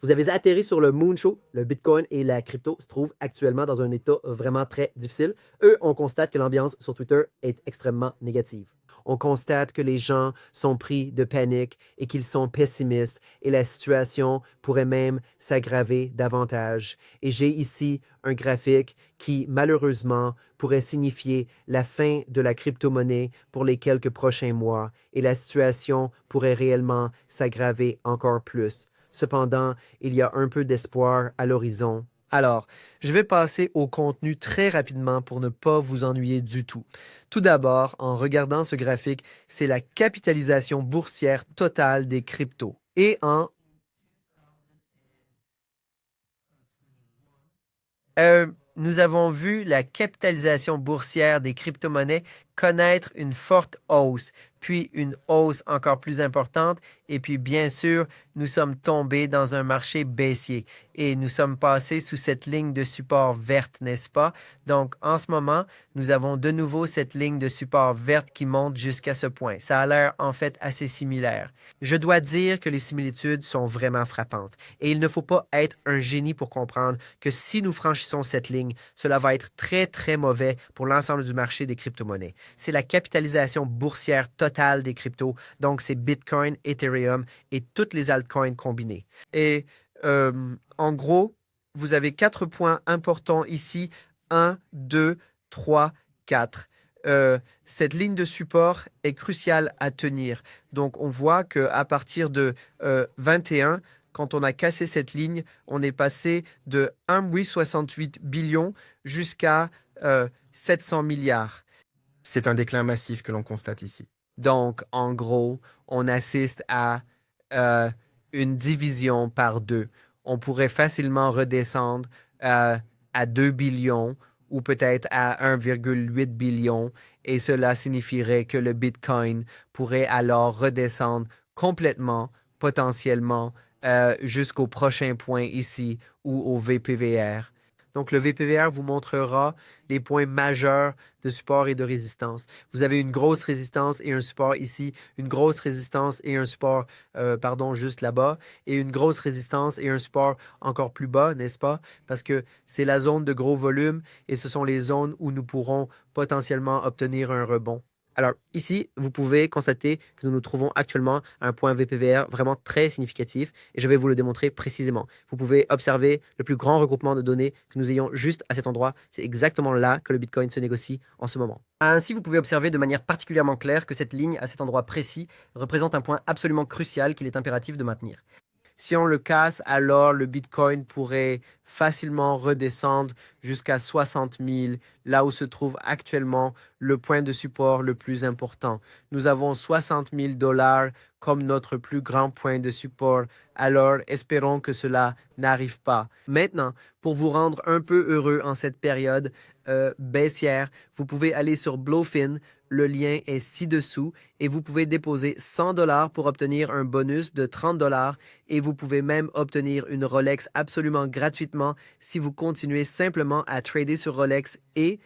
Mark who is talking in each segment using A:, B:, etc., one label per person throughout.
A: Vous avez atterri sur le Moonshow. Le Bitcoin et la crypto se trouvent actuellement dans un état vraiment très difficile. On constate que l'ambiance sur Twitter est extrêmement négative. On constate que les gens sont pris de panique et qu'ils sont pessimistes et la situation pourrait même s'aggraver davantage. Et j'ai ici un graphique qui, malheureusement, pourrait signifier la fin de la crypto-monnaie pour les quelques prochains mois et la situation pourrait réellement s'aggraver encore plus. Cependant, il y a un peu d'espoir à l'horizon. Alors, je vais passer au contenu très rapidement pour ne pas vous ennuyer du tout. Tout d'abord, en regardant ce graphique, c'est la capitalisation boursière totale des cryptos. Et nous avons vu la capitalisation boursière des crypto-monnaies connaître une forte hausse, puis une hausse encore plus importante, et puis bien sûr, nous sommes tombés dans un marché baissier et nous sommes passés sous cette ligne de support verte, n'est-ce pas? Donc, en ce moment, nous avons de nouveau cette ligne de support verte qui monte jusqu'à ce point. Ça a l'air en fait assez similaire. Je dois dire que les similitudes sont vraiment frappantes et il ne faut pas être un génie pour comprendre que si nous franchissons cette ligne, cela va être très, très mauvais pour l'ensemble du marché des crypto-monnaies. C'est la capitalisation boursière totale des cryptos, donc c'est Bitcoin, Ethereum et toutes les altcoins combinées. Et en gros, vous avez 4 points importants ici. 1, 2, 3, 4. Cette ligne de support est cruciale à tenir. Donc, on voit qu'à partir de 21, quand on a cassé cette ligne, on est passé de 1,68 billion jusqu'à 700 milliards.
B: C'est un déclin massif que l'on constate ici.
A: Donc, en gros, on assiste à une division par deux. On pourrait facilement redescendre à 2 billions ou peut-être à 1,8 billion et cela signifierait que le Bitcoin pourrait alors redescendre complètement, potentiellement, jusqu'au prochain point ici ou au VPVR. Donc, le VPVR vous montrera les points majeurs de support et de résistance. Vous avez une grosse résistance et un support ici, une grosse résistance et un support, juste là-bas, et une grosse résistance et un support encore plus bas, n'est-ce pas? Parce que c'est la zone de gros volume et ce sont les zones où nous pourrons potentiellement obtenir un rebond. Alors, ici, vous pouvez constater que nous nous trouvons actuellement à un point VPVR vraiment très significatif et je vais vous le démontrer précisément. Vous pouvez observer le plus grand regroupement de données que nous ayons juste à cet endroit. C'est exactement là que le Bitcoin se négocie en ce moment. Ainsi, vous pouvez observer de manière particulièrement claire que cette ligne à cet endroit précis représente un point absolument crucial qu'il est impératif de maintenir. Si on le casse, alors le Bitcoin pourrait facilement redescendre jusqu'à 60 000, là où se trouve actuellement le point de support le plus important. Nous avons 60 000 $ comme notre plus grand point de support, alors espérons que cela n'arrive pas. Maintenant, pour vous rendre un peu heureux en cette période baissière, vous pouvez aller sur Bluefin. Le lien est ci-dessous et vous pouvez déposer 100 $ pour obtenir un bonus de 30 $ et vous pouvez même obtenir une Rolex absolument gratuitement si vous continuez simplement à trader sur Rolex et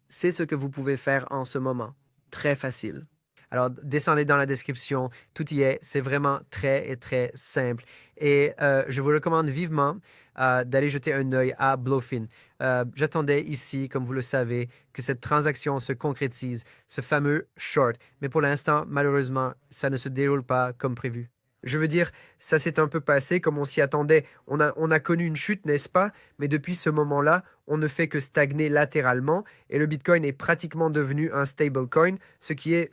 A: c'est ce que vous pouvez faire en ce moment. Très facile. Alors, descendez dans la description, tout y est, c'est vraiment très, très simple. Et je vous recommande vivement d'aller jeter un œil à Bluefin. J'attendais ici, comme vous le savez, que cette transaction se concrétise, ce fameux short. Mais pour l'instant, malheureusement, ça ne se déroule pas comme prévu. Je veux dire, ça s'est un peu passé comme on s'y attendait. On a connu une chute, n'est-ce pas? Mais depuis ce moment-là, on ne fait que stagner latéralement et le Bitcoin est pratiquement devenu un stablecoin, ce qui est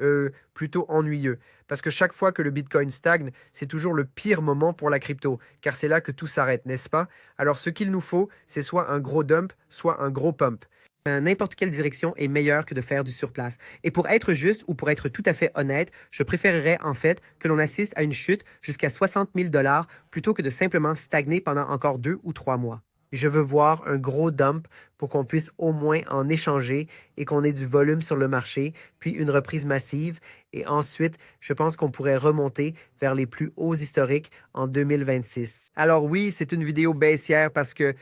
A: plutôt ennuyeux. Parce que chaque fois que le Bitcoin stagne, c'est toujours le pire moment pour la crypto, car c'est là que tout s'arrête, n'est-ce pas? Alors ce qu'il nous faut, c'est soit un gros dump, soit un gros pump. N'importe quelle direction est meilleure que de faire du surplace. Et pour être juste ou pour être tout à fait honnête, je préférerais en fait que l'on assiste à une chute jusqu'à 60 000 $ plutôt que de simplement stagner pendant encore 2 ou 3 mois. Je veux voir un gros dump pour qu'on puisse au moins en échanger et qu'on ait du volume sur le marché, puis une reprise massive Et ensuite, je pense qu'on pourrait remonter vers les plus hauts historiques en 2026. Alors oui, c'est une vidéo baissière parce que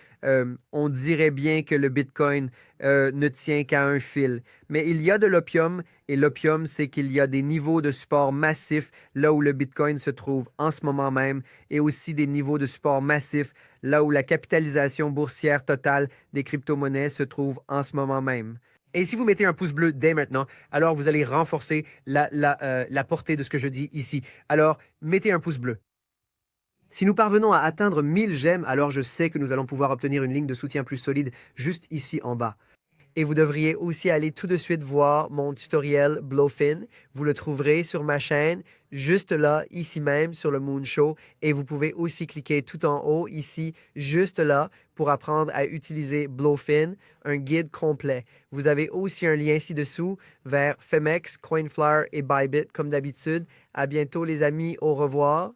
A: on dirait bien que le Bitcoin ne tient qu'à un fil. Mais il y a de l'opium et l'opium, c'est qu'il y a des niveaux de support massifs là où le Bitcoin se trouve en ce moment même et aussi des niveaux de support massifs là où la capitalisation boursière totale des crypto-monnaies se trouve en ce moment même. Et si vous mettez un pouce bleu dès maintenant, alors vous allez renforcer la portée de ce que je dis ici. Alors, mettez un pouce bleu. Si nous parvenons à atteindre 1000 j'aime, alors je sais que nous allons pouvoir obtenir une ligne de soutien plus solide juste ici en bas. Et vous devriez aussi aller tout de suite voir mon tutoriel Blowfin. Vous le trouverez sur ma chaîne, juste là, ici même, sur le Moon Show. Et vous pouvez aussi cliquer tout en haut, ici, juste là, pour apprendre à utiliser Blowfin, un guide complet. Vous avez aussi un lien ci-dessous vers Femex, Coinflower et Bybit, comme d'habitude. À bientôt, les amis. Au revoir.